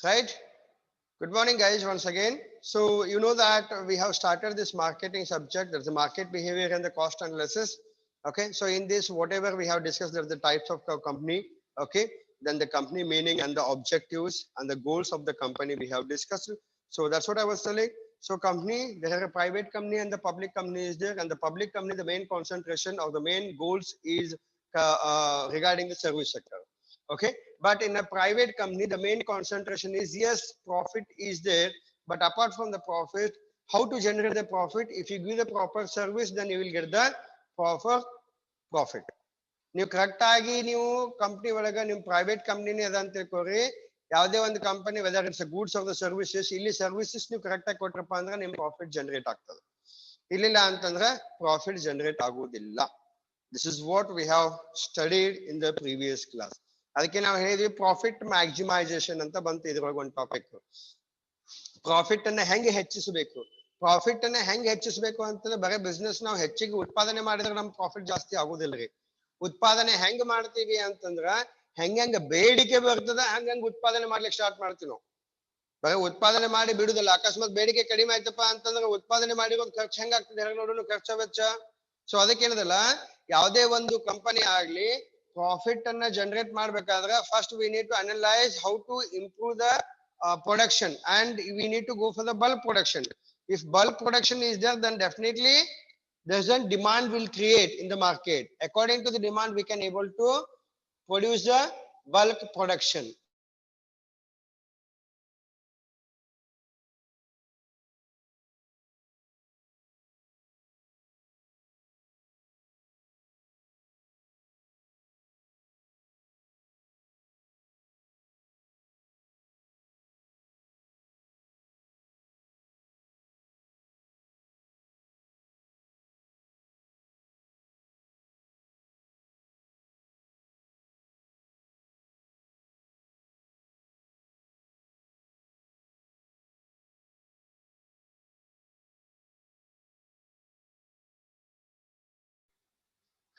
Right? Good morning, guys, once again. So, you know that we have started this marketing subject. There's the market behavior and the cost analysis. Okay. So, in this, whatever we have discussed, there's the types of company. Okay. Then the company meaning and the objectives and the goals of the company we have discussed. So, that's what I was telling. So, company, there are a private company and the public company is there. And the public company, the main concentration or the main goals is regarding the service sector. Okay, but in a private company the main concentration is, yes, profit is there, but apart from the profit, how to generate the profit? If you give the proper service, then you will get the proper profit. ನೀವು correct ಆಗಿ ನೀವು company ಒಳಗ ನಿಮ್ private ಕಂಪ್ನಿನೇ ಅದ ಅಂತ ತಿಳ್ಕೊರಿ. ಯಾವುದೇ ಒಂದು company whether it's goods of the services, ಇಲ್ಲಿ ಸರ್ವಿಸಸ್ ನೀವು ಕರೆಕ್ಟ್ ಆಗಿ ಕೊಟ್ರಪ್ಪ ಅಂದ್ರೆ ನಿಮ್ ಪ್ರಾಫಿಟ್ ಜನರೇಟ್ ಆಗ್ತದೆ. ಇಲ್ಲಿಲ್ಲ ಅಂತಂದ್ರೆ ಪ್ರಾಫಿಟ್ ಜನರೇಟ್ ಆಗುವುದಿಲ್ಲ. This is what we have studied in the previous class. ಅದಕ್ಕೆ ನಾವು ಹೇಳಿದ್ವಿ ಪ್ರಾಫಿಟ್ ಮ್ಯಾಕ್ಸಿಮೈಸೇಷನ್ ಅಂತ ಬಂತು ಇದ್ರೊಳಗೆ ಒಂದು ಟಾಪಿಕ್. ಪ್ರಾಫಿಟ್ ಅನ್ನ ಹೆಂಗೆ ಹೆಚ್ಚಿಸಬೇಕು, ಪ್ರಾಫಿಟ್ ಅನ್ನ ಹೆಂಗೆ ಹೆಚ್ಚಿಸಬೇಕು ಅಂತಂದ್ರೆ ಬರೀ ಬಿಸ್ನೆಸ್ ನಾವು ಹೆಚ್ಚಿಗೆ ಉತ್ಪಾದನೆ ಮಾಡಿದ್ರೆ ನಮ್ ಪ್ರಾಫಿಟ್ ಜಾಸ್ತಿ ಆಗುದಿಲ್ರಿ. ಉತ್ಪಾದನೆ ಹೆಂಗ್ ಮಾಡ್ತೀವಿ ಅಂತಂದ್ರ ಹೆಂಗ ಬೇಡಿಕೆ ಬರ್ತದ ಹಂಗಂಗ್ ಉತ್ಪಾದನೆ ಮಾಡ್ಲಿಕ್ಕೆ ಸ್ಟಾರ್ಟ್ ಮಾಡ್ತೀವಿ ನಾವು. ಬರೀ ಉತ್ಪಾದನೆ ಮಾಡಿ ಬಿಡುದಿಲ್ಲ. ಅಕಸ್ಮಾತ್ ಬೇಡಿಕೆ ಕಡಿಮೆ ಆಯ್ತಪ್ಪ ಅಂತಂದ್ರೆ ಉತ್ಪಾದನೆ ಮಾಡಿರೋದು ಖರ್ಚು ಹೆಂಗಾಗ್ತದೆ ನೋಡೋಣ, ಖರ್ಚು ವೆಚ್ಚ. ಸೊ ಅದಕ್ಕೆ ಏನದಲ್ಲ, ಯಾವುದೇ ಒಂದು ಕಂಪನಿ ಆಗ್ಲಿ ಪ್ರಾಫಿಟ್ ಅನ್ನ ಜನರೇಟ್ ಮಾಡ್ಬೇಕಾದ್ರೆ first we need to analyse how to improve the production, and we need to go for the bulk production. If bulk production is there, then definitely there's a demand will create in the market. According to the demand, we can able to produce the bulk production.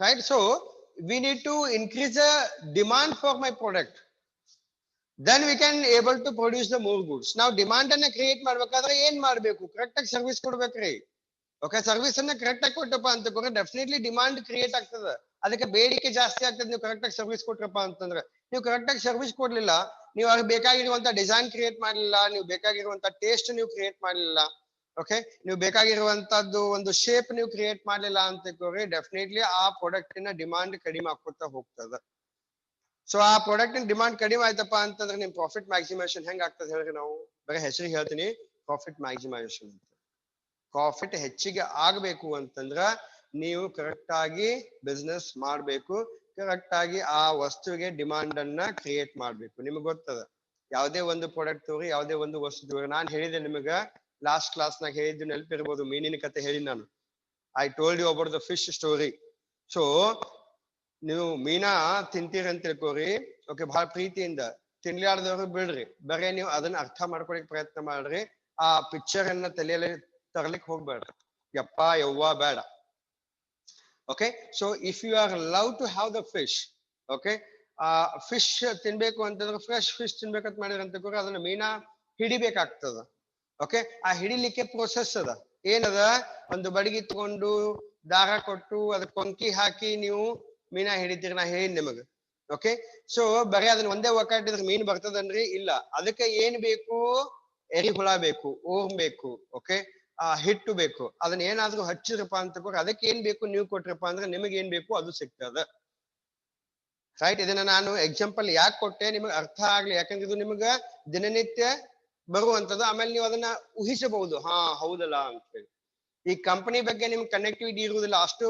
Right? So we need to increase the demand for my product. Then we can able to produce the more goods. Now demand ಅನ್ನ create ಮಾಡ್ಬೇಕಾದ್ರೆ ಏನ್ ಮಾಡ್ಬೇಕು? Correct ಆಗಿ service ಕೊಡ್ಬೇಕ್ರಿ. Okay, service ಅನ್ನ correct ಆಗಿ ಕೊಟ್ಟಪ್ಪ ಅಂತ definitely demand create ಆಗ್ತದೆ. ಅದಕ್ಕೆ ಬೇಡಿಕೆ ಜಾಸ್ತಿ ಆಗ್ತದೆ ನೀವು ಕರೆಕ್ಟ್ ಆಗಿ ಸರ್ವಿಸ್ ಕೊಟ್ರಪ್ಪ ಅಂತಂದ್ರೆ. ನೀವು ಕರೆಕ್ಟ್ ಆಗಿ ಸರ್ವಿಸ್ ಕೊಡ್ಲಿಲ್ಲ, ನೀವು ಅವ್ರಿಗೆ ಬೇಕಾಗಿರುವಂತ ಡಿಸೈನ್ ಕ್ರಿಯೇಟ್ ಮಾಡಲಿಲ್ಲ, ನೀವು ಬೇಕಾಗಿರುವಂತ ಟೇಸ್ಟ್ ನೀವು ಕ್ರಿಯೇಟ್ ಮಾಡಲಿಲ್ಲ, ಓಕೆ, ನೀವು ಬೇಕಾಗಿರುವಂತದ್ದು ಒಂದು ಶೇಪ್ ನೀವು ಕ್ರಿಯೇಟ್ ಮಾಡಲಿಲ್ಲ ಅಂತ ಡೆಫಿನೆಟ್ಲಿ ಆ ಪ್ರಾಡಕ್ಟ್ ನ ಡಿಮಾಂಡ್ ಕಡಿಮೆ ಆಗ್ಕೊತಾ ಹೋಗ್ತದೆ. ಸೊ ಆ ಪ್ರಾಡಕ್ಟ್ ಡಿಮಾಂಡ್ ಕಡಿಮೆ ಆಯ್ತಪ್ಪ ಅಂತಂದ್ರೆ ನಿಮ್ ಪ್ರಾಫಿಟ್ ಮ್ಯಾಕ್ಸಿಮೈಸೇಷನ್ ಹೆಂಗ್ ಆಗ್ತದೆ ಹೇಳ್ರಿ? ನಾವು ಬರೀ ಹೆಸರಿಗೆ ಹೇಳ್ತೀನಿ, ಪ್ರಾಫಿಟ್ ಮ್ಯಾಕ್ಸಿಮೈಸೇಷನ್ ಅಂತ. ಪ್ರಾಫಿಟ್ ಹೆಚ್ಚಿಗೆ ಆಗ್ಬೇಕು ಅಂತಂದ್ರ ನೀವು ಕರೆಕ್ಟ್ ಆಗಿ ಬಿಸ್ನೆಸ್ ಮಾಡ್ಬೇಕು, ಕರೆಕ್ಟ್ ಆಗಿ ಆ ವಸ್ತುವಿಗೆ ಡಿಮಾಂಡ್ ಅನ್ನ ಕ್ರಿಯೇಟ್ ಮಾಡ್ಬೇಕು. ನಿಮ್ಗೆ ಗೊತ್ತದ, ಯಾವುದೇ ಒಂದು ಪ್ರಾಡಕ್ಟ್ ತೋರಿ, ಯಾವುದೇ ಒಂದು ವಸ್ತು ತೋರಿ. ನಾನು ಹೇಳಿದೆ ನಿಮಗ ಲಾಸ್ಟ್ ಕ್ಲಾಸ್ ನಾಗ ಹೇಳಿದ್ದು ನೆನಪಿರ್ಬೋದು, ಮೀನಿನ ಕತೆ ಹೇಳಿ ನಾನು. I told you about the fish story. So ನೀವು ಮೀನಾ ತಿಂತೀರಿ ಅಂತ ತಿಳ್ಕೋರಿ, ಓಕೆ, ಬಹಳ ಪ್ರೀತಿಯಿಂದ. ತಿನ್ಲಾರ್ದವ್ರು ಬಿಡ್ರಿ, ಬರೇ ನೀವು ಅದನ್ನ ಅರ್ಥ ಮಾಡ್ಕೊಳಕ್ ಪ್ರಯತ್ನ ಮಾಡ್ರಿ. ಆ ಪಿಕ್ಚರ್ ಅನ್ನ ತಲೆಯಲ್ಲಿ ತರ್ಲಿಕ್ಕೆ ಹೋಗ್ಬೇಡ್ರಿ, ಯಪ್ಪ ಯವ್ವ ಬೇಡ. Okay, so if you are love to have the fish, okay, ಆ ಫಿಶ್ ತಿನ್ಬೇಕು ಅಂತಂದ್ರೆ ಫ್ರೆಶ್ ಫಿಶ್ ತಿನ್ಬೇಕಂತ ಮಾಡಿದ್ರೆ ಅಂತ ಅದನ್ನ ಮೀನಾ ಹಿಡಿಬೇಕಾಗ್ತದ. ಓಕೆ, ಆ ಹಿಡಿಲಿಕ್ಕೆ ಪ್ರೊಸೆಸ್ ಅದ. ಏನದ? ಒಂದು ಬಡಗಿ ತಗೊಂಡು ದಾರ ಕೊಟ್ಟು ಅದಕ್ಕೆ ಕೊಂಕಿ ಹಾಕಿ ನೀವು ಮೀನಾ ಹಿಡಿತೀರಿ. ನಾ ಹೇಳಿ ನಿಮಗ. ಓಕೆ, ಸೊ ಬರೀ ಅದನ್ನ ಒಂದೇ ಒಕ್ಕಾಟಿದ್ರೆ ಮೀನ್ ಬರ್ತದನ್ರಿ? ಇಲ್ಲ. ಅದಕ್ಕೆ ಏನ್ ಬೇಕು? ಎರಿಹುಳ ಬೇಕು, ಓಮ್ ಬೇಕು, ಓಕೆ, ಹಿಟ್ಟು ಬೇಕು. ಅದನ್ನ ಏನಾದ್ರೂ ಹಚ್ಚಿರಪ್ಪ ಅಂತ ಅದಕ್ಕೆ ಏನ್ ಬೇಕು ನೀವು ಕೊಟ್ರಪ್ಪ ಅಂದ್ರೆ ನಿಮಗೆ ಏನ್ ಬೇಕು ಅದು ಸಿಗ್ತದ. ರೈಟ್? ಇದನ್ನ ನಾನು ಎಕ್ಸಾಂಪಲ್ ಯಾಕೆ ಕೊಟ್ಟೆ ನಿಮಗೆ ಅರ್ಥ ಆಗ್ಲಿ, ಯಾಕಂದ್ರೆ ಇದು ನಿಮ್ಗ ದಿನನಿತ್ಯ ಬರುವಂತದ್ದು. ಆಮೇಲೆ ನೀವು ಅದನ್ನ ಊಹಿಸಬಹುದು, ಹಾ ಹೌದಲ್ಲ ಅಂತ ಹೇಳಿ. ಈ ಕಂಪನಿ ಬಗ್ಗೆ ನಿಮ್ಗೆ ಕನೆಕ್ಟಿವಿಟಿ ಇರುವುದಿಲ್ಲ, ಅಷ್ಟು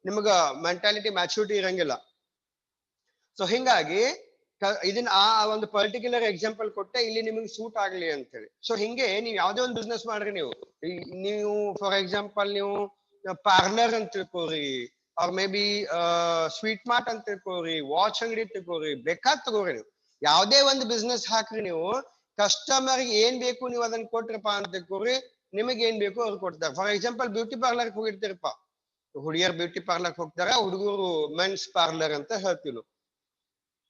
ನಿಮ್ಗ ಮೆಂಟಾಲಿಟಿ ಮ್ಯಾಚುರಿಟಿ ಇರಂಗಿಲ್ಲ. ಸೊ ಹಿಂಗಾಗಿ ಇದನ್ನ ಆ ಒಂದು ಪರ್ಟಿಕ್ಯುಲರ್ ಎಕ್ಸಾಂಪಲ್ ಕೊಟ್ಟೆ, ಇಲ್ಲಿ ನಿಮಗೆ ಸೂಟ್ ಆಗ್ಲಿ ಅಂತ ಹೇಳಿ. ಸೊ ಹಿಂಗೆ ನೀವು ಯಾವ್ದೇ ಒಂದು ಬಿಸ್ನೆಸ್ ಮಾಡ್ರಿ, ನೀವು ಫಾರ್ ಎಕ್ಸಾಂಪಲ್ ನೀವು ಪಾರ್ಲರ್ ಅಂತ ತಿಳ್ಕೋರಿ, ಅವ್ರ ಮೇ ಬಿ ಸ್ವೀಟ್ ಮಾರ್ಟ್ ಅಂತ ತಿಳ್ಕೋರಿ, ವಾಚ್ ಅಂಗಡಿ ತಿಳ್ಕೋರಿ, ಬೇಕಾದ್ ತಗೋರಿ. ನೀವು ಯಾವ್ದೇ ಒಂದು ಬಿಸ್ನೆಸ್ ಹಾಕ್ರಿ, ನೀವು ಕಸ್ಟಮರ್ ಏನ್ ಬೇಕು ನೀವು ಅದನ್ನ ಕೊಟ್ರಪ್ಪ ಅಂತ ತಿಳ್ಕೋರಿ, ನಿಮಗೆ ಏನ್ ಬೇಕು ಅವ್ರು ಕೊಡ್ತಾರೆ. ಫಾರ್ ಎಕ್ಸಾಂಪಲ್ ಬ್ಯೂಟಿ ಪಾರ್ಲರ್ ಹೋಗಿರ್ತೀರಪ್ಪ, ಹುಡುಗಿಯರ್ ಬ್ಯೂಟಿ ಪಾರ್ಲರ್ ಹೋಗ್ತಾರ, ಹುಡುಗರು ಮೆನ್ಸ್ ಪಾರ್ಲರ್ ಅಂತ ಹೇಳ್ತೀವಿ.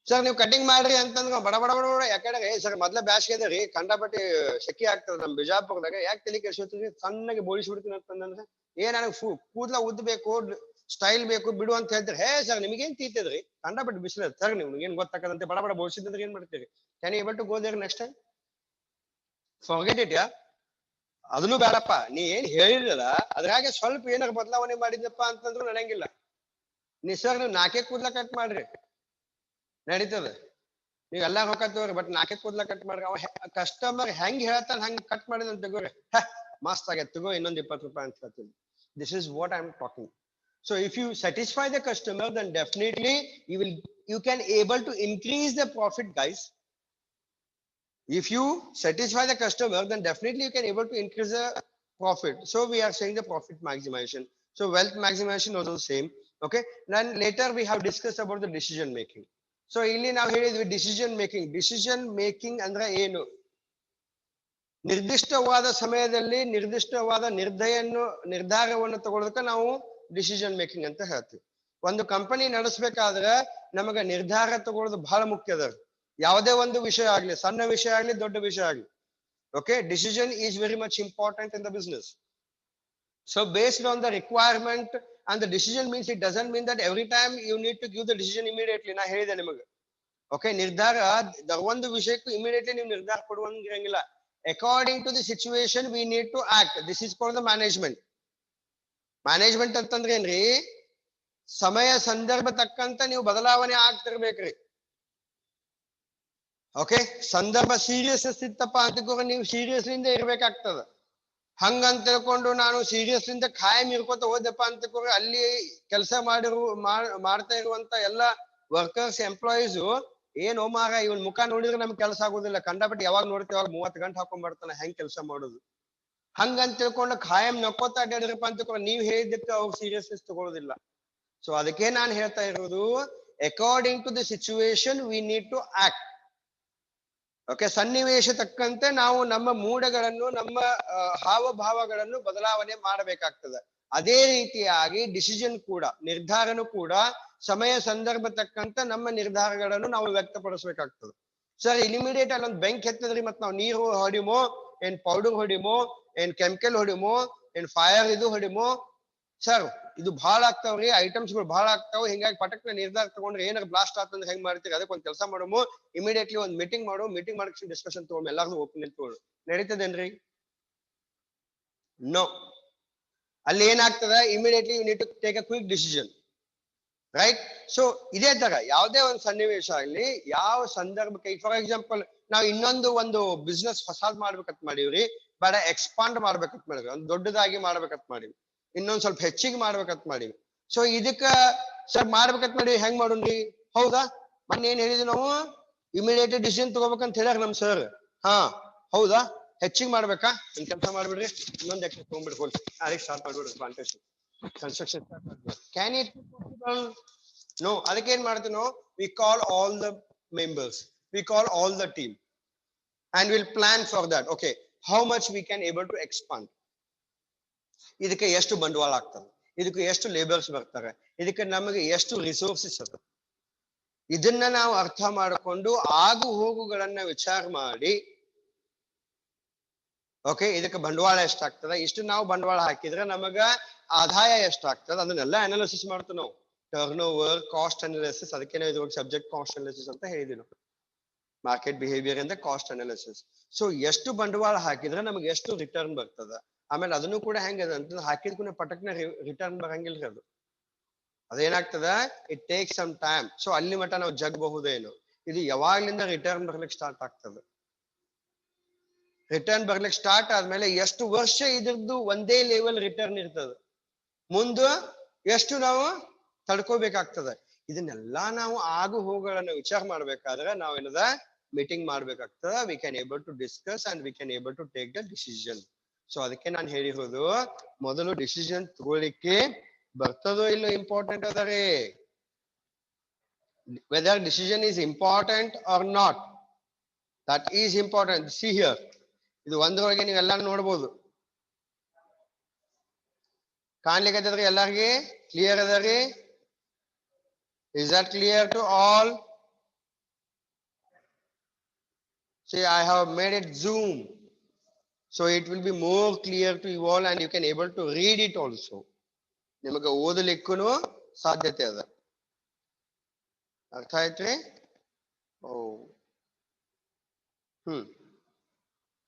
ಸರ್ ನೀವು ಕಟಿಂಗ್ ಮಾಡ್ರಿ ಅಂತಂದ್ರ ಬಡ ಬಡ ಬಡ ಬಡ ಯಾಕಡೆ ಸರ್ ಮೊದ್ಲ ಬ್ಯಾಸ್ಗೆ ಅದ ರೀ ಕಂಡಪಟ್ಟಿ ಶೆಕಿ ಆಗ್ತದ ನಮ್ ಬಿಜಾಪುರದಾಗ ಯಾಕೆ ತಲೆ ಕೆಡ್ಸೋತೀರಿ ಸಣ್ಣಗೆ ಬೋಳಿಸ್ಬಿಡ್ತೀನಿ ಅಂತಂದ್ರೆ ನನಗೆ ಕೂದ್ಲ ಉದ್ದಬೇಕು ಸ್ಟೈಲ್ ಬೇಕು ಬಿಡು ಅಂತ ಹೇಳ್ತಾರೆ ಹೇ ಸರ್ ನಿಮ್ಗೇನ್ ತೀತದ್ರಿ ಕಂಡಪಟ್ಟಿ ಬಿಸಿಲ ಸರ್ ನಿಮ್ಗೆ ಏನ್ ಗೊತ್ತಾಗದಂತೆ ಬಡ ಬಡ ಬೋಳ್ಸಿದ್ರೆ ಏನ್ ಮಾಡ್ತೀರಿ can you able to go there next time forget it ಯಾ ಅದನ್ನು ಬೇಡಪ್ಪ ನೀ ಏನ್ ಹೇಳಿರಲ್ಲ ಅದ್ರಾಗೆ ಸ್ವಲ್ಪ ಏನಾರ ಬದಲಾವಣೆ ಮಾಡಿದಪ್ಪ ಅಂತಂದ್ರು ನಡೆಯಂಗಿಲ್ಲ ಸರ್ ನೀವು ನಾಲ್ಕೇ ಕೂದ್ಲ ಕಟ್ ಮಾಡ್ರಿ ನಡೀತದ ನೀವ್ ಎಲ್ಲಾ ರೊಕ್ಕ ತಗೋರಿ ಬಟ್ ನಾಲ್ಕೇ ಕೂದ್ಲ ಕಟ್ ಮಾಡ್ರಿ ಅವ ಕಸ್ಟಮರ್ ಹೆಂಗ್ ಹೇಳ್ತಾನ ಹಂಗ್ ಕಟ್ ಮಾಡಿದ ತಗೋರಿ ಮಸ್ತ್ ಆಗೈತೆ ತಗೋ ಇನ್ನೊಂದ್ 20 ರೂಪಾಯಿ ಅಂತ ಹೇಳ್ತೀನಿ this is what I am talking so if you satisfy the customer then definitely you can able to increase the profit guys. If you satisfy the customer then definitely you can able to increase the profit. So we are saying the profit maximization. So wealth maximization also the same. Okay, then later we have discussed about the decision making. So ಇಲ್ಲಿ ನಾವು ಹೇಳಿದ್ವಿ decision making ಅಂದ್ರೆ ಏನು ನಿರ್ದಿಷ್ಟವಾದ ಸಮಯದಲ್ಲಿ ನಿರ್ದಿಷ್ಟವಾದ ನಿರ್ಧಾರವನ್ನು ತಗೊಳ್ಳೋದಕ್ಕೆ ನಾವು ಡಿಸಿಷನ್ ಮೇಕಿಂಗ್ ಅಂತ ಹೇಳ್ತೀವಿ ಒಂದು ಕಂಪನಿ ನಡೆಸಬೇಕಾದ್ರೆ ನಮಗೆ ನಿರ್ಧಾರ ತಗೊಳ್ಳೋದು ಬಹಳ ಮುಖ್ಯ ಅದ ಯಾವುದೇ ಒಂದು ವಿಷಯ ಆಗ್ಲಿ ಸಣ್ಣ ವಿಷಯ ಆಗ್ಲಿ ದೊಡ್ಡ ವಿಷಯ ಆಗ್ಲಿ okay decision is very much important in the business. So based on the requirement and the decision means it doesn't mean that every time you need to give the decision immediately ನಾ ಹೇಳಿದೆ ನಿಮಗೆ okay ನಿರ್ಧಾರ ಒಂದು ವಿಷಯಕ್ಕೂ immediately ನೀವು ನಿರ್ಧಾರ ಕೊಡುವಂಗಿರಂಗಿಲ್ಲ according to the situation we need to act. This is called the management ಅಂತಂದ್ರೆ ಏನ್ರಿ ಸಮಯ ಸಂದರ್ಭ ತಕ್ಕಂತ ನೀವು ಬದಲಾವಣೆ ಆಗ್ತಿರ್ಬೇಕ್ರಿ ಓಕೆ ಸಂದರ್ಭ ಸೀರಿಯಸ್ನೆಸ್ ಇತ್ತಪ್ಪ ಅಂತಕೋರ ನೀವು ಸೀರಿಯಸ್ಲಿಂದ ಇರ್ಬೇಕಾಗ್ತದ ಹಂಗಂತ ತಿಳ್ಕೊಂಡು ನಾನು ಸೀರಿಯಸ್ ಇಂದ ಖಾಯಂ ಇರ್ಕೋತ ಹೋದಪ್ಪ ಅಂತಕೋರ ಅಲ್ಲಿ ಕೆಲಸ ಮಾಡ್ತಾ ಇರುವಂತ ಎಲ್ಲ ವರ್ಕರ್ಸ್ ಎಂಪ್ಲಾಯೀಸ್ ಏನು ಮಾರ ಇವನ್ ಮುಖ ನೋಡಿದ್ರೆ ನಮ್ಗೆ ಕೆಲಸ ಆಗೋದಿಲ್ಲ ಕಂಡಪಟ್ಟು ಯಾವಾಗ ನೋಡ್ತೀವಿ ಅವಾಗ 30 ಗಂಟೆ ಹಾಕೊಂಡ್ ಬರ್ತಾನೆ ಹೆಂಗ್ ಕೆಲಸ ಮಾಡೋದು ಹಂಗಂತ ತಿಳ್ಕೊಂಡು ಖಾಯಂ ನಕ್ಕೋತ ಅಡ್ಡಾಡಿರಪ್ಪ ಅಂತಕೋರ ನೀವ್ ಹೇಳಿದ್ದಕ್ಕೆ ಅವ್ರು ಸೀರಿಯಸ್ನೆಸ್ ತಗೊಳ್ಳೋದಿಲ್ಲ ಸೊ ಅದಕ್ಕೆ ನಾನು ಹೇಳ್ತಾ ಇರೋದು according to the situation we need to act okay ಸನ್ನಿವೇಶ ತಕ್ಕಂತೆ ನಾವು ನಮ್ಮ ಮೂಡಗಳನ್ನು ನಮ್ಮ ಹಾವಭಾವಗಳನ್ನು ಬದಲಾವಣೆ ಮಾಡಬೇಕಾಗ್ತದೆ ಅದೇ ರೀತಿಯಾಗಿ ಡಿಸಿಷನ್ ಕೂಡ ನಿರ್ಧಾರನು ಕೂಡ ಸಮಯ ಸಂದರ್ಭ ತಕ್ಕಂತ ನಮ್ಮ ನಿರ್ಧಾರಗಳನ್ನು ನಾವು ವ್ಯಕ್ತಪಡಿಸಬೇಕಾಗ್ತದೆ ಸರ್ ಇಮಿಡಿಯೇಟ್ ಅಲ್ಲೊಂದು ಬೆಂಕಿ ಎತ್ತದ್ರಿ ಮತ್ ನಾವು ನೀರು ಹೊಡಿಮೋ ಏನ್ ಪೌಡರ್ ಹೊಡಿಮೋ ಏನ್ ಕೆಮಿಕಲ್ ಹೊಡಿಮೋ ಏನ್ ಫೈರ್ ಇದು ಹೊಡಿಮೋ ಸರ್ ಇದು ಬಹಳ ಆಗ್ತಾವ್ರಿ ಐಟಮ್ಸ್ ಗಳು ಬಹಳ ಆಗ್ತಾವ ಹಿಂಗಾಗಿ ಪಟಕ್ನ ನಿರ್ಧಾರ ತಗೊಂಡ್ರೆ ಏನಾರ ಬ್ಲಾಸ್ಟ್ ಆಗ್ತಂದ್ರೆ ಹೆಂಗ್ ಮಾಡ್ತೀರಿ ಅದಕ್ಕೆ ಒಂದ್ ಕೆಲಸ ಮಾಡಮು ಇಮಿಡಿಯೇಟ್ಲಿ ಒಂದ್ ಮೀಟಿಂಗ್ ಮಾಡಕ್ಕೆ ಡಿಸ್ಕಷನ್ ತಗೊಂಡು ಎಲ್ಲಾರ್ದು ಒಪಿನಿಯನ್ ತಗೊಂಡು ನಡೀತದೇನ್ರಿ ನೋ ಅಲ್ಲಿ ಏನಾಗ್ತದ immediately you need to take a quick decision right so ಇದೇ ತರ ಯಾವುದೇ ಒಂದು ಸನ್ನಿವೇಶ ಆಗ್ಲಿ ಯಾವ ಸಂದರ್ಭಕ್ಕೆ ಫಾರ್ ಎಕ್ಸಾಂಪಲ್ ನಾವು ಒಂದು ಬಿಸ್ನೆಸ್ ಹೊಸಾದ್ ಮಾಡ್ಬೇಕಂತ ಮಾಡೀವ್ರಿ ಬೇಡ ಎಕ್ಸ್ಪಾಂಡ್ ಮಾಡ್ಬೇಕಂತ ಮಾಡಿದ್ವಿ ಒಂದು ದೊಡ್ಡದಾಗಿ ಮಾಡ್ಬೇಕಂತ ಮಾಡಿವಿ ಇನ್ನೊಂದ್ ಸ್ವಲ್ಪ ಹೆಚ್ಚಿಗೆ ಮಾಡ್ಬೇಕಂತ ಮಾಡಿವಿ ಸೊ ಇದಕ್ಕ ಸರ್ ಮಾಡ್ಬೇಕಂತ ಮಾಡಿ ಹೆಂಗ್ ಮಾಡೋಣ್ರಿ ಹೌದಾ ಮೊನ್ನೆ ಏನ್ ಹೇಳಿದ್ವಿ ನಾವು ಇಮಿಡಿಯೇಟ್ ಡಿಸಿಷನ್ ತಗೋಬೇಕಂತ ಹೇಳ್ಯಾರ ನಮ್ ಸರ್ ಹಾ ಹೌದಾ ಹೆಚ್ಚಿಗೆ ಮಾಡ್ಬೇಕಾ ಒಂದ್ ಕೆಲಸ ಮಾಡ್ಬಿಡ್ರಿ ಇನ್ನೊಂದ್ ಎಕ್ಸ್ಟ್ರಾ ತಗೊಂಡ್ಬಿಡ್ಕೊಳ್ಳಿ ಅದಕ್ಕೆ ಸ್ಟಾರ್ಟ್ ಮಾಡ್ಬಿಡ್ರಿ plantation construction can it possible no ಅದಕ್ಕೆ ಏನ್ ಮಾಡ್ತೀವಿ ನಾವು we call all the members we call all the team and will plan for that okay how much we can able to expand ಇದಕ್ಕೆ ಎಷ್ಟು ಬಂಡವಾಳ ಆಗ್ತದೆ ಇದಕ್ಕೆ ಎಷ್ಟು ಲೇಬರ್ಸ್ ಬರ್ತಾರೆ ಇದಕ್ಕೆ ನಮಗೆ ಎಷ್ಟು ರಿಸೋರ್ಸಸ್ ಅದ ಇದನ್ನ ನಾವು ಅರ್ಥ ಮಾಡಿಕೊಂಡು ಆಗು ಹೋಗುಗಳನ್ನ ವಿಚಾರ ಮಾಡಿ ಓಕೆ ಇದಕ್ಕೆ ಬಂಡವಾಳ ಎಷ್ಟಾಗ್ತದೆ ಇಷ್ಟು ನಾವು ಬಂಡವಾಳ ಹಾಕಿದ್ರೆ ನಮಗ ಆದಾಯ ಎಷ್ಟಾಗ್ತದೆ ಅದನ್ನೆಲ್ಲ ಅನಾಲಿಸಿಸ್ ಮಾಡ್ತೀವಿ ನಾವು ಟರ್ನ್ ಓವರ್ ಕಾಸ್ಟ್ ಅನಾಲಿಸಿಸ್ ಅದಕ್ಕೆ ನಾವು ಸಬ್ಜೆಕ್ಟ್ ಕಾಸ್ಟ್ ಅನಾಲಿಸಿಸ್ ಅಂತ ಹೇಳಿದ್ವಿ ನಾವು ಮಾರ್ಕೆಟ್ ಬಿಹೇವಿಯರ್ ಇಂದ ಕಾಸ್ಟ್ ಅನಾಲಿಸಿಸ್ ಸೊ ಎಷ್ಟು ಬಂಡವಾಳ ಹಾಕಿದ್ರೆ ನಮಗೆ ಎಷ್ಟು ರಿಟರ್ನ್ ಬರ್ತದ ಆಮೇಲೆ ಅದನ್ನು ಕೂಡ ಹೆಂಗದ ಅಂತ ಹಾಕಿದ ಕೂಡ ಪಟಕ್ನ ರಿಟರ್ನ್ ಬರಂಗಿಲ್ರಿ ಅದು ಅದೇನಾಗ್ತದ it take some time so ಅಲ್ಲಿ ಮಟ್ಟ ನಾವು ಜಗ್ಬಹುದೇನು ಇದು ಯಾವಾಗ್ಲಿಂದ ರಿಟರ್ನ್ ಬರ್ಲಿಕ್ಕೆ ಸ್ಟಾರ್ಟ್ ಆಗ್ತದೆ ರಿಟರ್ನ್ ಬರ್ಲಿಕ್ಕೆ ಸ್ಟಾರ್ಟ್ ಆದ್ಮೇಲೆ ಎಷ್ಟು ವರ್ಷ ಇದ್ರದ್ದು ಒಂದೇ ಲೆವೆಲ್ ರಿಟರ್ನ್ ಇರ್ತದೆ ಮುಂದ ಎಷ್ಟು ನಾವು ತಡ್ಕೋಬೇಕಾಗ್ತದೆ ಇದನ್ನೆಲ್ಲಾ ನಾವು ಆಗು ಹೋಗುಗಳನ್ನ ವಿಚಾರ ಮಾಡ್ಬೇಕಾದ್ರೆ ನಾವೇನದ ಮೀಟಿಂಗ್ ಮಾಡ್ಬೇಕಾಗ್ತದ we can able to discuss and we can able to take the decision so ಅದಕ್ಕೆ ನಾನು ಹೇಳಿರೋದು ಮೊದಲು ಡಿಸಿಷನ್ ತಗೊಳ್ಳಿಕ್ಕೆ ಬರ್ತದೋ ಇಲ್ಲೋ ಇಂಪಾರ್ಟೆಂಟ್ ಅದರಿ whether decision is important or not that is important see here ಇದು ಒಂದ್ರೊಳಗೆ ನೀವೆಲ್ಲ ನೋಡ್ಬೋದು ಕಾಣ್ಲಿಕ್ಕೆ ಎಲ್ಲಾರ್ಗಿ ಕ್ಲಿಯರ್ ಅದರಿ is that clear to all See, I have made it zoom, so it will be more clear to you all and you can able to read it also. ನಿಮಗೆ ಓದಲಿಕ್ಕೂ ಸಾಧ್ಯತೆ ಅದ. ಅರ್ಥ ಆಯ್ತ್ರಿ? ಓ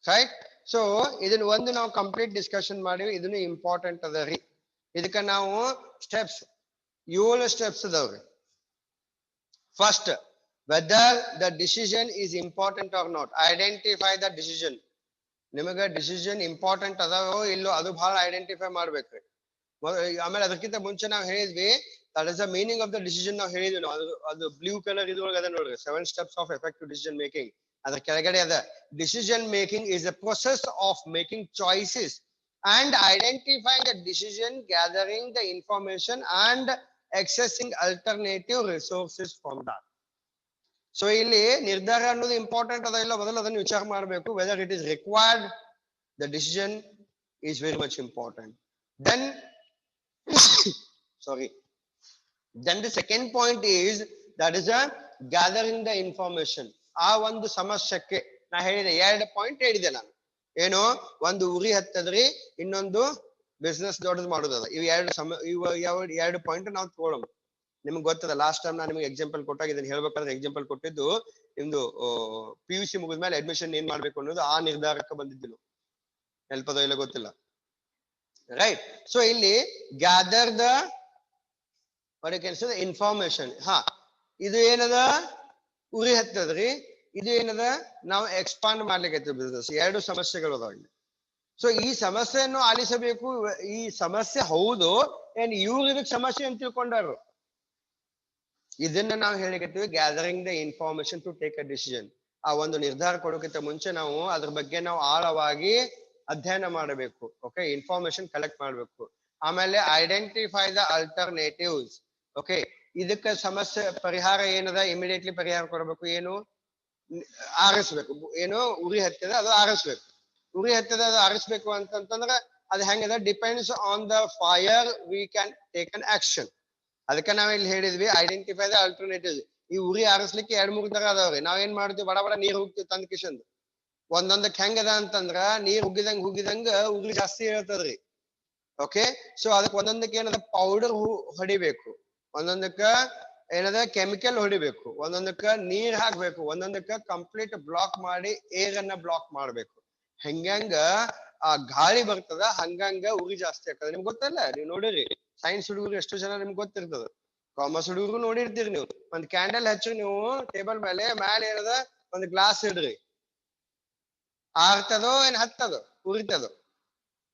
ರೈಟ್. ಸೊ ಇದನ್ನ ಒಂದು ನಾವು complete discussion ಮಾಡಿವಿ. ಇದನ್ನು ಇಂಪಾರ್ಟೆಂಟ್ ಅದ ರೀ. ಇದಕ್ಕ ನಾವು ಸ್ಟೆಪ್ಸ್ 7 ಸ್ಟೆಪ್ಸ್ ಅದಾವ್ರಿ. First, whether the decision is important or not. Identify the decision. ನಿಮಗೆ ಡಿಸಿಷನ್ ಇಂಪಾರ್ಟೆಂಟ್ ಅದಾವೋ ಇಲ್ಲೋ ಅದು ಬಹಳ ಐಡೆಂಟಿಫೈ ಮಾಡ್ಬೇಕ್ರಿ. ಆಮೇಲೆ ಅದಕ್ಕಿಂತ ಮುಂಚೆ ನಾವು ಹೇಳಿದ್ವಿ that is the meaning of the decision. ನಾವು ಹೇಳಿದ್ವಿ ಅದು ಬ್ಲೂ ಕಲರ್ ಇದ್ರೊಳಗೆ ಅದ ನೋಡ್ರಿ, 7 steps of effective decision making. ಅದರ ಕೆಳಗಡೆ ಅದ decision making is a process of making choices and identifying the decision, gathering the information and accessing alternative resources from that. So ಇಲ್ಲಿ ನಿರ್ಧಾರ ಅನ್ನೋದು ಇಂಪಾರ್ಟೆಂಟ್ ಅದ ಇಲ್ಲ ಮೊದಲು ಅದನ್ನು ವಿಚಾರ ಮಾಡಬೇಕು. Whether it is required, the decision is very much important. Then sorry, then the second point is that is a gathering the information. ಆ ಒಂದು ಸಮಸ್ಯೆಗೆ ನಾ ಹೇಳಿದೆ 2 ಪಾಯಿಂಟ್ ಹೇಳಿದೆ ನಾನು. ಏನು, ಒಂದು ಉರಿ ಹತ್ತದ್ರಿ, ಇನ್ನೊಂದು ಬಿಸ್ನೆಸ್ ದೊಡ್ಡದು ಮಾಡೋದದ. ಇವು ಎರಡು ಪಾಯಿಂಟ್ ನಾವು ತಗೊಳ್ಳೋಣ. ನಿಮ್ಗೆ ಗೊತ್ತದ ಲಾಸ್ಟ್ ಟೈಮ್ ನಾನು ನಿಮ್ಗೆ ಎಕ್ಸಾಂಪಲ್ ಕೊಟ್ಟಾಗ ಇದನ್ನ ಹೇಳ್ಬೇಕಾದ್ರೆ ಎಕ್ಸಾಂಪಲ್ ಕೊಟ್ಟಿದ್ದು ನಿಮ್ದು PUC ಮುಗಿದ್ಮೇಲೆ ಅಡ್ಮಿಷನ್ ಏನ್ ಮಾಡ್ಬೇಕು ಅನ್ನೋದು ಆ ನಿರ್ಧಾರಕ್ಕೆ ಬಂದಿದ್ದಿಲ್ಲ. ನೆನಪದೋ ಇಲ್ಲ ಗೊತ್ತಿಲ್ಲ, ರೈಟ್? ಸೊ ಇಲ್ಲಿ ಗ್ಯಾದರ್ ದ ಇನ್ಫಾರ್ಮೇಶನ್. ಇದು ಏನದ, ಉರಿ ಹತ್ತದ್ರಿ, ಇದು ಏನದ, ನಾವು ಎಕ್ಸ್ಪಾಂಡ್ ಮಾಡ್ಲಿಕ್ಕೆ ಬಿಸ್ನೆಸ್. 2 ಸಮಸ್ಯೆಗಳು ಅದಾವ ಇಲ್ಲಿ. ಸೊ ಈ ಸಮಸ್ಯೆಯನ್ನು ಆಲಿಸಬೇಕು. ಈ ಸಮಸ್ಯೆ ಹೌದು ಏನ್ ಇವ್ರು ಇದಕ್ಕೆ ಸಮಸ್ಯೆ ಅಂತ ತಿಳ್ಕೊಂಡಾರು. ಇದನ್ನ ನಾವು ಹೇಳಿಕತ್ತೀವಿ gathering the information to take a decision. ಆ ಒಂದು ನಿರ್ಧಾರ ಕೊಡೋಕ್ಕಿಂತ ಮುಂಚೆ ನಾವು ಅದ್ರ ಬಗ್ಗೆ ನಾವು ಆಳವಾಗಿ ಅಧ್ಯಯನ ಮಾಡಬೇಕು. ಓಕೆ, ಇನ್ಫಾರ್ಮೇಶನ್ ಕಲೆಕ್ಟ್ ಮಾಡ್ಬೇಕು. ಆಮೇಲೆ ಐಡೆಂಟಿಫೈ ದ ಅಲ್ಟರ್ನೇಟಿವ್ಸ್. ಓಕೆ, ಇದಕ್ಕೆ ಸಮಸ್ಯೆ ಪರಿಹಾರ ಏನದ, ಇಮಿಡಿಯೇಟ್ಲಿ ಪರಿಹಾರ ಕೊಡಬೇಕು. ಏನು, ಆರಿಸ್ಬೇಕು. ಏನು ಉರಿ ಹತ್ತಿದ ಅದು ಆರಿಸ್ಬೇಕು. ಉರಿ ಹತ್ತಿದ ಅದು ಆರಿಸ್ಬೇಕು ಅಂತಂದ್ರೆ ಅದು ಹೆಂಗದ, depends on the fire we can take an action. ಅದಕ್ಕೆ ನಾವ್ ಇಲ್ಲಿ ಹೇಳಿದ್ವಿ ಐಡೆಂಟಿಫೈ ದ ಆಲ್ಟರ್ನೇಟಿವ್. ಈ ಉರಿ ಆರಿಸ್ಲಿಕ್ಕೆ 2-3 ತರ ಅದಾವ್ರಿ. ನಾವ್ ಏನ್ ಮಾಡ್ತೀವಿ, ಬಡ ಬಡ ನೀರ್ ಹೋಗ್ತಿವಿ ತಂದ್ ಕಿಶನ್. ಒಂದೊಂದಕ್ಕೆ ಹೆಂಗದ ಅಂತಂದ್ರ ನೀರ್ ಹುಗ್ಗಿದಂಗ ಉರಿ ಜಾಸ್ತಿ ಇರ್ತದ್ರಿ. ಓಕೆ, ಸೊ ಅದಕ್ಕೆ ಒಂದೊಂದಕ್ಕೆ ಏನದ ಪೌಡರ್ ಹೊಡಿಬೇಕು, ಒಂದೊಂದಕ್ಕ ಏನದ ಕೆಮಿಕಲ್ ಹೊಡಿಬೇಕು, ಒಂದೊಂದಕ್ಕ ನೀರ್ ಹಾಕ್ಬೇಕು, ಒಂದೊಂದಕ್ಕ ಕಂಪ್ಲೀಟ್ ಬ್ಲಾಕ್ ಮಾಡಿ ಏರ್ ಅನ್ನ ಬ್ಲಾಕ್ ಮಾಡ್ಬೇಕು. ಹೆಂಗ ಆ ಗಾಳಿ ಬರ್ತದ ಹಂಗಂಗ ಉರಿ ಜಾಸ್ತಿ ಆಗ್ತದೆ. ನಿಮ್ಗೆ ಗೊತ್ತಲ್ಲ, ನೀವು ನೋಡಿರಿ ಸೈನ್ಸ್ ಹುಡುಗರು ಎಷ್ಟು ಜನ ನಿಮ್ಗೆ ಗೊತ್ತಿರ್ತದ, ಕಾಮರ್ಸ್ ಹುಡುಗರು ನೋಡಿರ್ತೀರಿ. ನೀವು ಒಂದ್ ಕ್ಯಾಂಡಲ್ ಹಚ್ಚಿ ನೀವು ಟೇಬಲ್ ಮೇಲೆ ಏನದ ಒಂದ್ ಗ್ಲಾಸ್ ಇಡ್ರಿ, ಆರ್ತದೋ ಏನ್ ಹತ್ತದೋ, ಉರಿತದೋ?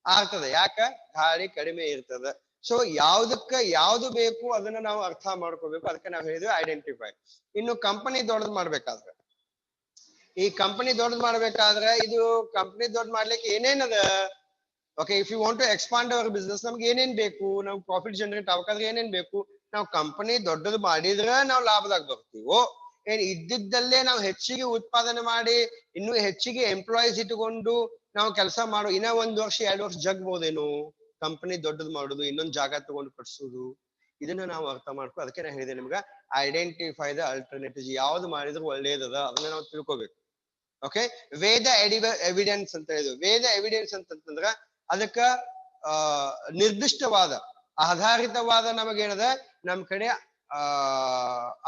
ಆಗ್ತದೆ. ಯಾಕ? ಗಾಳಿ ಕಡಿಮೆ ಇರ್ತದ. ಸೊ ಯಾವ್ದು ಬೇಕು ಅದನ್ನ ನಾವು ಅರ್ಥ ಮಾಡ್ಕೋಬೇಕು. ಅದಕ್ಕೆ ನಾವು ಹೇಳಿದ್ವಿ ಐಡೆಂಟಿಫೈ. ಇನ್ನು ಕಂಪನಿ ದೊಡ್ಡದು ಮಾಡ್ಬೇಕಾದ್ರೆ, ಈ ಕಂಪನಿ ದೊಡ್ಡದು ಮಾಡ್ಬೇಕಾದ್ರೆ ಇದು ಕಂಪನಿ ದೊಡ್ಡ ಮಾಡ್ಲಿಕ್ಕೆ ಏನೇನದ, okay, if you want to expand our business, ನಮ್ಗೆ ಏನೇನ್ ಬೇಕು, ನಾವು ಪ್ರಾಫಿಟ್ ಜನರೇಟ್ ಆಗ್ಬೇಕಾದ್ರೆ ಏನೇನ್ ಬೇಕು? ನಾವು ಕಂಪನಿ ದೊಡ್ಡದು ಮಾಡಿದ್ರೆ ನಾವು ಲಾಭದಾಗ ಬರ್ತೀವೋ, ಏನ್ ಇದ್ದಿದ್ದಲ್ಲೇ ನಾವು ಹೆಚ್ಚಿಗೆ ಉತ್ಪಾದನೆ ಮಾಡಿ ಇನ್ನು ಹೆಚ್ಚಿಗೆ ಎಂಪ್ಲಾಯೀಸ್ ಇಟ್ಟುಕೊಂಡು ನಾವು ಕೆಲಸ ಮಾಡೋ ಇನ್ನ 1 ವರ್ಷ 2 ವರ್ಷ ಜಗ್ಬೋದೇನು? ಕಂಪನಿ ದೊಡ್ಡದು ಮಾಡುದು, ಇನ್ನೊಂದು ಜಾಗ ತಗೊಂಡು ಕಟ್ಸೋದು, ಇದನ್ನ ನಾವು ಅರ್ಥ ಮಾಡ್ಕೊ. ಅದಕ್ಕೆ ನಾನು ಹೇಳಿದೆ ನಿಮ್ಗೆ ಐಡೆಂಟಿಫೈ ದ ಆಲ್ಟರ್ನೇಟಿವ್ಸ್. ಯಾವ್ದು ಮಾಡಿದ್ರು ಒಳ್ಳೇದದ ಅದನ್ನ ನಾವು ತಿಳ್ಕೊಬೇಕು. ಓಕೆ, ವೇದ ಎವಿಡೆನ್ಸ್ ಅಂತ ಹೇಳಿದ್ವಿ. ವೇದ ಎವಿಡೆನ್ಸ್ ಅಂತಂದ್ರ ಅದಕ್ಕ ನಿರ್ದಿಷ್ಟವಾದ ಆಧಾರಿತವಾದ ನಮಗೇನದ ನಮ್ ಕಡೆ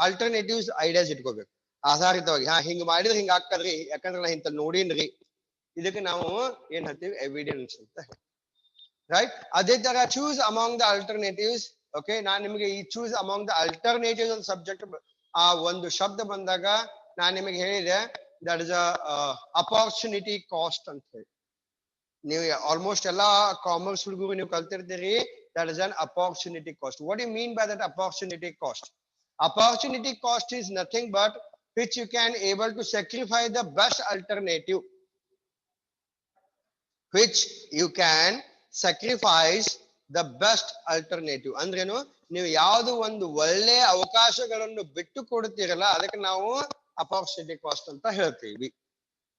ಆಲ್ಟರ್ನೇಟಿವ್ಸ್ ಐಡಿಯಾಸ್ ಇಟ್ಕೋಬೇಕು. ಆಧಾರಿತವಾಗಿ ಹಿಂಗ್ ಮಾಡಿದ್ರೆ ಹಿಂಗ ಆಗ್ತದ್ರಿ, ಯಾಕಂದ್ರೆ ನಾ ಇಂತ ನೋಡೀನ್ರಿ, ಇದಕ್ಕೆ ನಾವು ಏನ್ ಹೇಳ್ತೀವಿ, ಎವಿಡೆನ್ಸ್ ಅಂತ. ರೈಟ್? ಅದೇ ತರ choose among the alternatives. Okay, ನಾನ್ ನಿಮಗೆ ಈ ಚೂಸ್ ಅಮಾಂಗ್ ದ ಆಲ್ಟರ್ನೇಟಿವ್ಸ್ ಒಂದು ಸಬ್ಜೆಕ್ಟ್ ಆ ಒಂದು ಶಬ್ದ ಬಂದಾಗ ನಾನ್ ನಿಮಗೆ ಹೇಳಿದೆ ದಟ್ ಇಸ್ ಅಪಾರ್ಚುನಿಟಿ ಕಾಸ್ಟ್ ಅಂತ ಹೇಳಿ. ನೀವು ಆಲ್ಮೋಸ್ಟ್ ಎಲ್ಲಾ ಕಾಮರ್ಸ್ ಹುಡುಗರು ನೀವು ಕಲ್ತಿರ್ತೀರಿ. That is an opportunity cost. What do you mean by that opportunity cost? Opportunity cost is nothing but which you can able to sacrifice the best alternative. Which you can sacrifice the best alternative. ಅಂದ್ರೇನು, ನೀವು ಯಾವ್ದು ಒಂದು ಒಳ್ಳೆ ಅವಕಾಶಗಳನ್ನು ಬಿಟ್ಟು ಕೊಡ್ತೀರಲ್ಲ ಅದಕ್ಕೆ ನಾವು opportunity cost ಅಂತ ಹೇಳ್ತೀವಿ.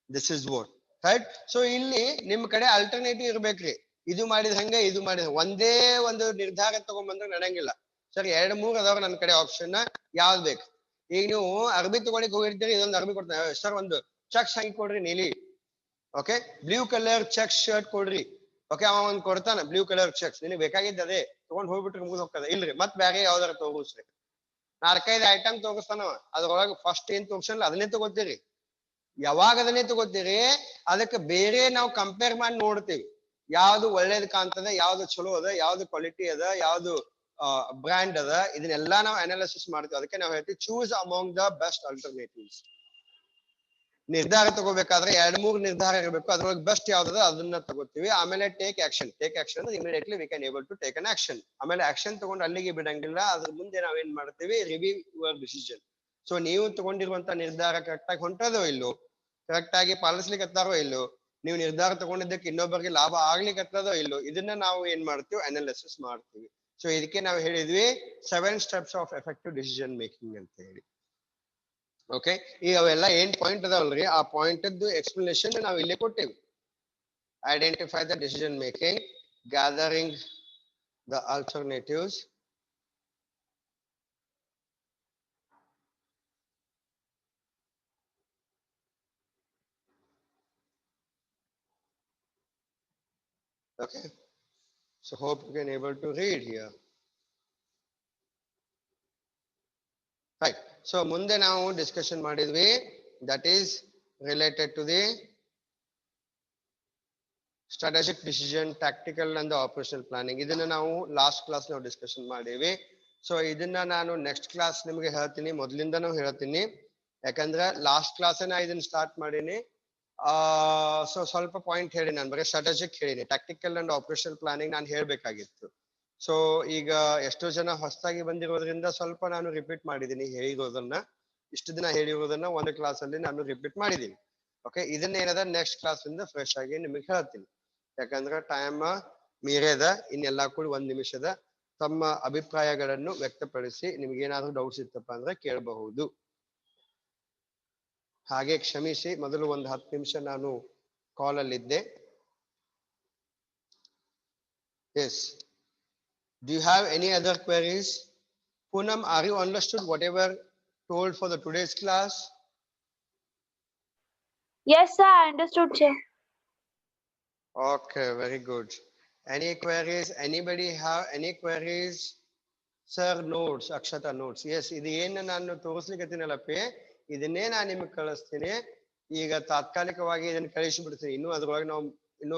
This is what, right? So ಇಲ್ಲಿ ನಿಮ್ ಕಡೆ ಅಲ್ಟರ್ನೇಟಿವ್ ಇರ್ಬೇಕ್ರಿ. ಇದು ಮಾಡಿದ್ರೆ ಹಂಗ, ಇದು ಮಾಡಿದ್ರೆ ಒಂದೇ ಒಂದು ನಿರ್ಧಾರ ತಗೊಂಡ್ಬಂದ್ರೆ ನಡೆಯಂಗಿಲ್ಲ. ಸರ್ 2-3 ಅದಾವ ನನ್ನ ಕಡೆ ಆಪ್ಷನ್, ಯಾವ್ದು ಬೇಕು? ಈಗ ನೀವು ಅರ್ಬಿ ತಗೊಳಿಕ್ ಹೋಗಿರ್ತೀರಿ, ಇದೊಂದು ಅರ್ಬಿ ಕೊಡ್ತಾರೆ ಸರ್, ಒಂದು ಚೆಕ್ಸ್ ಹಂಗಿ ಕೊಡ್ರಿ ನೀಲಿ. Okay, blue colour check shirt ಕೊಡ್ರಿ. ಓಕೆ, ಅವ ಒಂದ್ ಕೊಡ್ತಾನ ಬ್ಲೂ ಕಲರ್ ಚೆಕ್ಸ್, ನಿನಗೆ ಬೇಕಾಗಿದ್ದ ಅದೇ ತಗೊಂಡ್ ಹೋಗ್ಬಿಟ್ರೆ ಮುಗಿದ್ ಹೋಗ್ತದೆ. ಇಲ್ರಿ ಮತ್ ಬೇರೆ ಯಾವ್ದಾರ ತಗೋಸ್ರಿ, 4-5 ಐಟಮ್ ತಗೋಸ್ತಾನವ, ಅದ್ರೊಳಗೆ ಫಸ್ಟ್ ಏನ್ ತಗೋಸಲ್ಲ ಅದನ್ನೇ ತಗೋತೀರಿ. ಯಾವಾಗ ಅದನ್ನೇ ತಗೋತೀರಿ, ಅದಕ್ಕೆ ಬೇರೆ ನಾವು ಕಂಪೇರ್ ಮಾಡಿ ನೋಡ್ತೀವಿ, ಯಾವ್ದು ಒಳ್ಳೇದ್ ಕಾಣ್ತದೆ, ಯಾವ್ದು ಚಲೋ ಅದ, ಯಾವ್ದು ಕ್ವಾಲಿಟಿ ಅದ, ಯಾವ್ದು ಬ್ರ್ಯಾಂಡ್ ಅದ, ಇದನ್ನೆಲ್ಲಾ ನಾವು ಅನಾಲಿಸಿಸ್ ಮಾಡ್ತೀವಿ. ಅದಕ್ಕೆ ನಾವು ಹೇಳ್ತೀವಿ choose among the best alternatives. ನಿರ್ಧಾರ ತಗೋಬೇಕಾದ್ರೆ 2-3 ನಿರ್ಧಾರ ಇರಬೇಕು, ಅದ್ರೊಳಗೆ ಬೆಸ್ಟ್ ಯಾವ್ದದ ಅದನ್ನ ತಗೋತೀವಿ. ಆಮೇಲೆ ಟೇಕ್ ಆಕ್ಷನ್ ಅಂದ್ರೆ immediately we can able to take an action. ಆಮೇಲೆ ಆಕ್ಷನ್ ತಗೊಂಡು ಅಲ್ಲಿಗೆ ಬಿಡಂಗಿಲ್ಲ, ಅದ್ರ ಮುಂದೆ ನಾವೇನ್ ಮಾಡ್ತೀವಿ, ರಿವ್ಯೂ ಯುವರ್ ಡಿಸಿಷನ್. ಸೊ ನೀವು ತಗೊಂಡಿರುವಂತ ನಿರ್ಧಾರ ಕರೆಕ್ಟ್ ಆಗಿ ಹೊಂಟದೋ ಇಲ್ಲೋ, ಕರೆಕ್ಟ್ ಆಗಿ ಪಾಲಿಸ್ಲಿಕ್ಕತ್ತಾರೋ ಇಲ್ಲೋ, ನೀವು ನಿರ್ಧಾರ ತಗೊಂಡಿದ್ದಕ್ಕೆ ಇನ್ನೊಬ್ಬರಿಗೆ ಲಾಭ ಆಗ್ಲಿಕ್ಕತ್ತದೋ ಇಲ್ಲೋ, ಇದನ್ನ ನಾವು ಏನ್ ಮಾಡ್ತೀವಿ, ಅನಾಲಿಸಿಸ್ ಮಾಡ್ತೀವಿ. ಸೊ ಇದಕ್ಕೆ ನಾವು ಹೇಳಿದ್ವಿ 7 steps of effective decision making ಅಂತ ಹೇಳಿ. ಓಕೆ, ಈಗ ಅವೆಲ್ಲ ಏನ್ ಪಾಯಿಂಟ್ ಅದಾವಲ್ರಿ, ಆ ಪಾಯಿಂಟ್ ಎಕ್ಸ್ಪ್ಲನೇಷನ್ ನಾವು ಇಲ್ಲೇ ಕೊಟ್ಟೇವಿ. Identify the decision making, gathering the alternatives, okay, so hope you can able to read here. Right, so ಮುಂದೆ ನಾವು ಡಿಸ್ಕಷನ್ ಮಾಡಿದ್ವಿ, that is related to the strategic decision, tactical and the operational planning. ಇದನ್ನ ನಾವು last class ನಾವು discussion ಮಾಡೀವಿ. So ಇದನ್ನ ನಾನು next class ನಿಮಗೆ ಹೇಳ್ತೀನಿ, ಮೊದಲಿಂದನೂ ಹೇಳ್ತೀನಿ, ಯಾಕಂದ್ರೆ ಲಾಸ್ಟ್ ಕ್ಲಾಸ್ ನಾ ಇದನ್ನ ಸ್ಟಾರ್ಟ್ ಮಾಡೀನಿ. ಸೊ ಸ್ವಲ್ಪ ಪಾಯಿಂಟ್ ಹೇಳಿ, ನಾನು ಬರೀ ಸ್ಟ್ರಾಟಜಿಕ್ ಹೇಳಿನಿ, ಟ್ಯಾಕ್ಟಿಕಲ್ ಅಂಡ್ ಆಪರೇಷನಲ್ ಪ್ಲಾನಿಂಗ್ ನಾನು ಹೇಳ್ಬೇಕಾಗಿತ್ತು. ಸೊ ಈಗ ಎಷ್ಟೋ ಜನ ಹೊಸದಾಗಿ ಬಂದಿರೋದ್ರಿಂದ ಸ್ವಲ್ಪ ನಾನು ರಿಪೀಟ್ ಮಾಡಿದ್ದೀನಿ ಹೇಳಿರೋದನ್ನ, ಇಷ್ಟು ದಿನ ಹೇಳಿರೋದನ್ನ ಒಂದು ಕ್ಲಾಸ್ ಅಲ್ಲಿ ನಾನು ರಿಪೀಟ್ ಮಾಡಿದ್ದೀನಿ. ಓಕೆ, ಇದನ್ನ ಏನದ ನೆಕ್ಸ್ಟ್ ಕ್ಲಾಸ್ ಇಂದ ಫ್ರೆಶ್ ಆಗಿ ನಿಮಗೆ ಹೇಳ್ತೀನಿ, ಯಾಕಂದ್ರೆ ಟೈಮ್ ಮೀರೇದ, ಇನ್ನೆಲ್ಲಾ ಕೂಡ 1 ನಿಮಿಷದ. ತಮ್ಮ ಅಭಿಪ್ರಾಯಗಳನ್ನು ವ್ಯಕ್ತಪಡಿಸಿ, ನಿಮ್ಗೆ ಏನಾದ್ರೂ ಡೌಟ್ಸ್ ಇತ್ತಪ್ಪ ಅಂದ್ರೆ ಕೇಳಬಹುದು. ಹಾಗೆ ಕ್ಷಮಿಸಿ, ಮೊದಲು ಒಂದು 10 ನಿಮಿಷ ನಾನು ಕಾಲ್ ಅಲ್ಲಿದ್ದೆ. Yes, do you have any other queries? Poonam, are you understood whatever told for the today's class? Yes, sir, I understood, sir. Okay, very good. Any queries? Anybody have any queries? Sir, notes, Akshata notes. Yes, ಇದು ಏನು ನಾನು ತೋರಿಸ್ಲಿಕ್ಕತ್ತೀನಲ್ಲಪ್ಪಿ, ಇದನ್ನೇ ನಾನು ನಿಮಗೆ ಕಳಿಸ್ತೀನಿ. ಈಗ ತಾತ್ಕಾಲಿಕವಾಗಿ ಇದನ್ನ ಕಳಿಸಿಬಿಡ್ತೀನಿ, ಇನ್ನು ಅದ್ರೊಳಗೆ ನಾವು ಇನ್ನು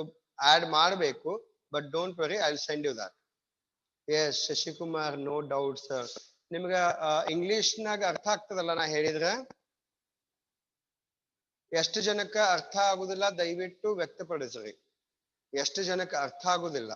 ಆಡ್ ಮಾಡಬೇಕು. But don't worry, I will send you that. Yes, Shashikumar, no doubt sir. ನಿಮ್ಗ ಇಂಗ್ಲಿಷ್ನಾಗ ಅರ್ಥ ಆಗ್ತದಲ್ಲ ನಾ ಹೇಳಿದ್ರೆ? ಎಷ್ಟು ಜನಕ್ಕೆ ಅರ್ಥ ಆಗುದಿಲ್ಲ ದಯವಿಟ್ಟು ವ್ಯಕ್ತಪಡಿಸ್ರಿ. ಎಷ್ಟು ಜನಕ್ಕೆ ಅರ್ಥ ಆಗುದಿಲ್ಲ?